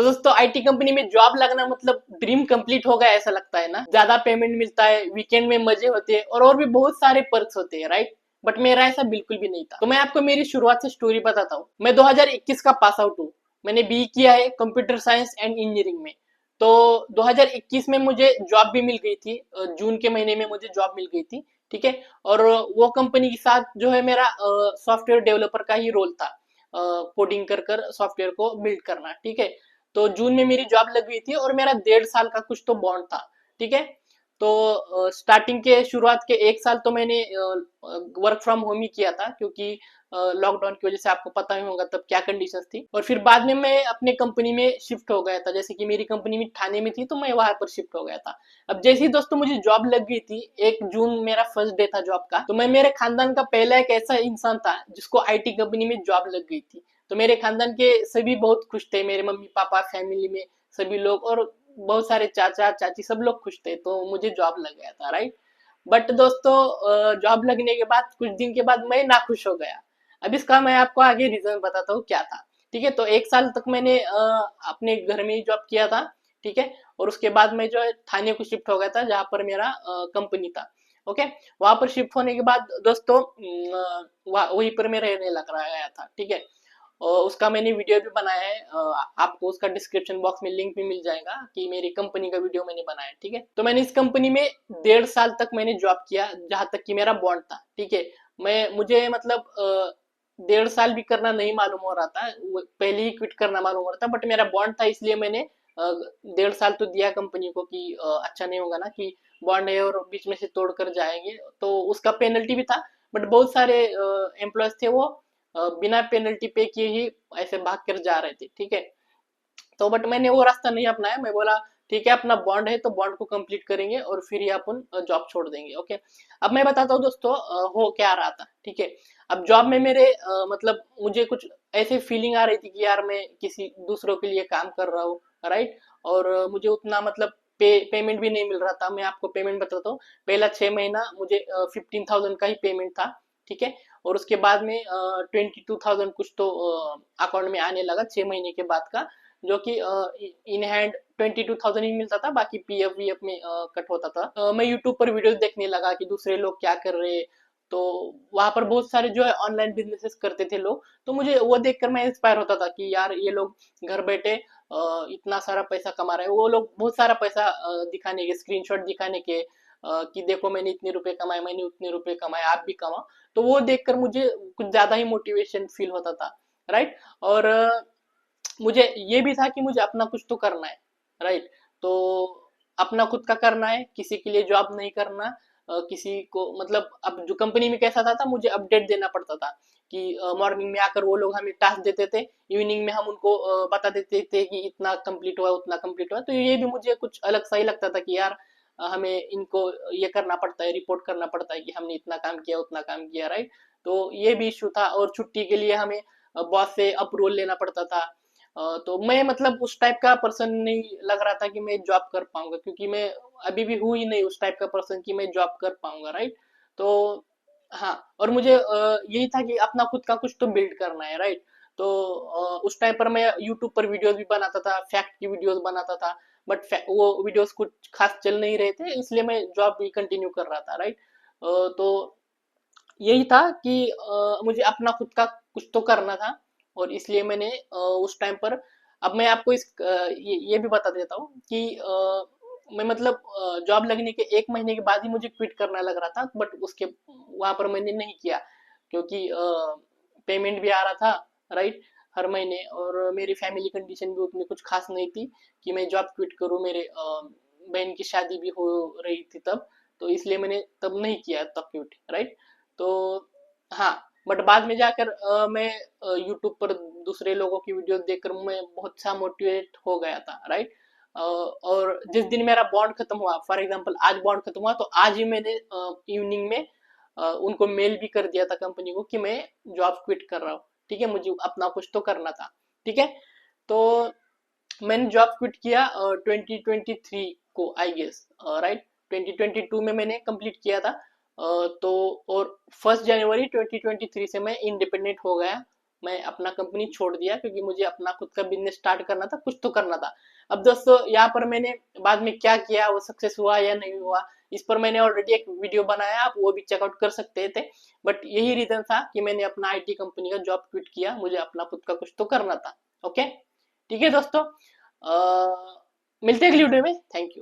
तो दोस्तों IT company में जॉब लगना मतलब ड्रीम कंप्लीट हो गया ऐसा लगता है ना। ज्यादा पेमेंट मिलता है, वीकेंड में मजे होते हैं और भी बहुत सारे पर्क्स होते हैं, राइट। बट मेरा ऐसा बिल्कुल भी नहीं था। तो मैं आपको मेरी शुरुआत से स्टोरी बताता हूँ। मैं 2021 का पास आउट हूँ। मैंने बी किया है कंप्यूटर साइंस एंड इंजीनियरिंग में। तो 2021 में मुझे जॉब भी मिल गई थी। जून के महीने में मुझे जॉब मिल गई थी। ठीक है। और वो कंपनी के साथ जो है मेरा सॉफ्टवेयर डेवलपर का ही रोल था। कोडिंग कर कर सॉफ्टवेयर को बिल्ड करना। ठीक है। तो जून में मेरी जॉब लग गई थी और मेरा 1.5 साल का कुछ तो बॉन्ड था। ठीक है। तो स्टार्टिंग के शुरुआत के 1 साल तो मैंने वर्क फ्रॉम होम ही किया था, क्योंकि लॉकडाउन की वजह से आपको पता ही होगा तब क्या कंडीशंस थी। और फिर बाद में मैं अपने कंपनी में शिफ्ट हो गया था। जैसे कि मेरी कंपनी में ठाणे में थी, तो मैं वहां पर शिफ्ट हो गया था। अब जैसे ही दोस्तों मुझे जॉब लग गई थी, 1 जून मेरा फर्स्ट डे था जॉब का, तो मैं मेरे खानदान का पहला एक ऐसा इंसान था जिसको आईटी कंपनी में जॉब लग गई थी। तो मेरे खानदान के सभी बहुत खुश थे, मेरे मम्मी पापा, फैमिली में सभी लोग, और बहुत सारे चाचा चाची सब लोग खुश थे। तो मुझे जॉब लग गया था, राइट। बट दोस्तों जॉब लगने के बाद कुछ दिन के बाद मैं नाखुश हो गया। अब इसका मैं आपको आगे रीजन बताता हूँ क्या था। ठीक है। तो 1 साल तक मैंने अपने घर में ही जॉब किया था। ठीक है। और उसके बाद मैं जो है थाने को शिफ्ट हो गया था, जहाँ पर मेरा कंपनी था। ओके। वहां पर शिफ्ट होने के बाद दोस्तों वहीं पर मैं रहने लग रहा गया था। ठीक है। और उसका मैंने वीडियो भी बनाया है। आपको उसका डिस्क्रिप्शन बॉक्स में लिंक भी मिल जाएगा कि मेरी कंपनी का वीडियो मैंने बनाया है। ठीक है। तो मैंने इस कंपनी में 1.5 साल तक मैंने जॉब किया, जहां तक कि मेरा बॉन्ड था। ठीक है। मुझे मतलब 1.5 साल भी करना नहीं मालूम हो रहा था, पहले ही क्विट करना मालूम हो रहा था। बट मेरा बॉन्ड था, इसलिए मैंने 1.5 साल तो दिया कंपनी को कि अच्छा नहीं होगा ना कि बॉन्ड है और बीच में से तोड़ कर जाएंगे। तो उसका पेनल्टी भी था। बट बहुत सारे एम्प्लॉयज थे, वो बिना पेनल्टी पे किए ही ऐसे भाग कर जा रहे थे। ठीक है। तो बट मैंने वो रास्ता नहीं अपनाया। मैं बोला ठीक है, अपना बॉन्ड है तो बॉन्ड को कंप्लीट करेंगे और फिर ही अपन जॉब छोड़ देंगे। ओके। अब मैं बताता हूँ दोस्तों हो क्या रहा था। ठीक है। अब जॉब में मेरे मतलब मुझे कुछ ऐसे फीलिंग आ रही थी कि यार मैं किसी दूसरों के लिए काम कर रहा हूँ, राइट। और मुझे उतना मतलब पेमेंट भी नहीं मिल रहा था। मैं आपको पेमेंट बताता हूँ। पहला 6 महीना मुझे 15,000 का ही पेमेंट था। ठीक है। और उसके बाद में 22,000 कुछ तो अकाउंट में आने लगा 6 महीने के बाद का, जो कि इन हैंड 22,000 ही मिलता था। बाकी पीएफ वीएफ में कट होता था। मैं यूट्यूब पर वीडियोस देखने लगा कि दूसरे लोग क्या कर रहे हैं। तो वहां पर बहुत सारे जो है ऑनलाइन बिजनेसेस करते थे लोग, तो मुझे वो देखकर मैं इंस्पायर होता था कि यार ये लोग घर बैठे इतना सारा पैसा कमा रहे हैं। वो लोग बहुत सारा पैसा दिखाने के, स्क्रीनशॉट दिखाने के, कि देखो मैंने इतने रुपए कमाए, मैंने उतने रुपए कमाए, आप भी कमाओ। तो वो देखकर मुझे कुछ ज्यादा ही मोटिवेशन फील होता था, राइट। और मुझे ये भी था कि मुझे अपना कुछ तो करना है, राइट। तो अपना खुद का करना है, किसी के लिए जॉब नहीं करना। किसी को मतलब अब जो कंपनी में कैसा था मुझे अपडेट देना पड़ता था कि मॉर्निंग में आकर वो लोग हमें टास्क देते थे, इवनिंग में हम उनको बता देते थे कि इतना कंप्लीट हुआ, उतना कंप्लीट हुआ। तो ये भी मुझे कुछ अलग सा ही लगता था कि यार हमें इनको ये करना पड़ता है, रिपोर्ट करना पड़ता है कि हमने इतना काम किया, उतना काम किया, राइट। तो ये भी इशू था। और छुट्टी के लिए हमें बॉस से अप्रूवल लेना पड़ता था। तो मैं मतलब उस टाइप का पर्सन नहीं लग रहा था कि मैं जॉब कर पाऊंगा, क्योंकि मैं अभी भी हूँ ही नहीं उस टाइप का पर्सन कि मैं जॉब कर पाऊंगा, राइट। तो हाँ, और मुझे यही था कि अपना खुद का कुछ तो बिल्ड करना है, राइट। तो उस टाइम पर मैं यूट्यूब पर वीडियोस भी बनाता था, फैक्ट की वीडियोस बनाता था। बट वो वीडियोस कुछ खास चल नहीं रहे थे, इसलिए मैं जॉब भी कंटिन्यू कर रहा था, राइट। तो यही था कि मुझे अपना खुद का कुछ तो करना था। और इसलिए मैंने उस टाइम पर, अब मैं आपको ये भी बता देता हूँ कि मैं मतलब जॉब लगने के 1 महीने के बाद ही मुझे क्विट करना लग रहा था। बट उसके वहां पर मैंने नहीं किया, क्योंकि पेमेंट भी आ रहा था, राइट, हर महीने। और मेरी फैमिली कंडीशन भी उतनी कुछ खास नहीं थी कि मैं जॉब क्विट करूँ। मेरे बहन की शादी भी हो रही थी तब। तो इसलिए मैंने तब नहीं किया तब क्विट, राइट। तो हाँ, बट बाद में जाकर मैं यूट्यूब पर दूसरे लोगों की वीडियो देखकर मैं बहुत सा मोटिवेट हो गया था, राइट। और जिस दिन मेरा बॉन्ड खत्म हुआ, फॉर एग्जांपल आज बॉन्ड खत्म हुआ, तो आज ही मैंने इवनिंग में उनको मेल भी कर दिया था कंपनी को कि मैं जॉब क्विट कर रहा हूँ। ठीक है, मुझे अपना कुछ तो करना था। ठीक है। तो मैंने जॉब क्विट किया 2023 को, आई गेस, राइट। 2022 में मैंने कंप्लीट किया था। तो और 1 जनवरी 2023 से मैं इंडिपेंडेंट हो गया। मैं अपना कंपनी छोड़ दिया, क्योंकि मुझे अपना खुद का बिजनेस स्टार्ट करना था, कुछ तो करना था। अब दोस्तों यहाँ पर मैंने बाद में क्या किया, वो सक्सेस हुआ या नहीं हुआ, इस पर मैंने ऑलरेडी एक वीडियो बनाया, आप वो भी चेकआउट कर सकते थे। बट यही रीजन था कि मैंने अपना आईटी कंपनी का जॉब क्विट किया, मुझे अपना खुद का कुछ तो करना था। ओके, ठीक है दोस्तों, मिलते हैं अगली वीडियो में। Thank you.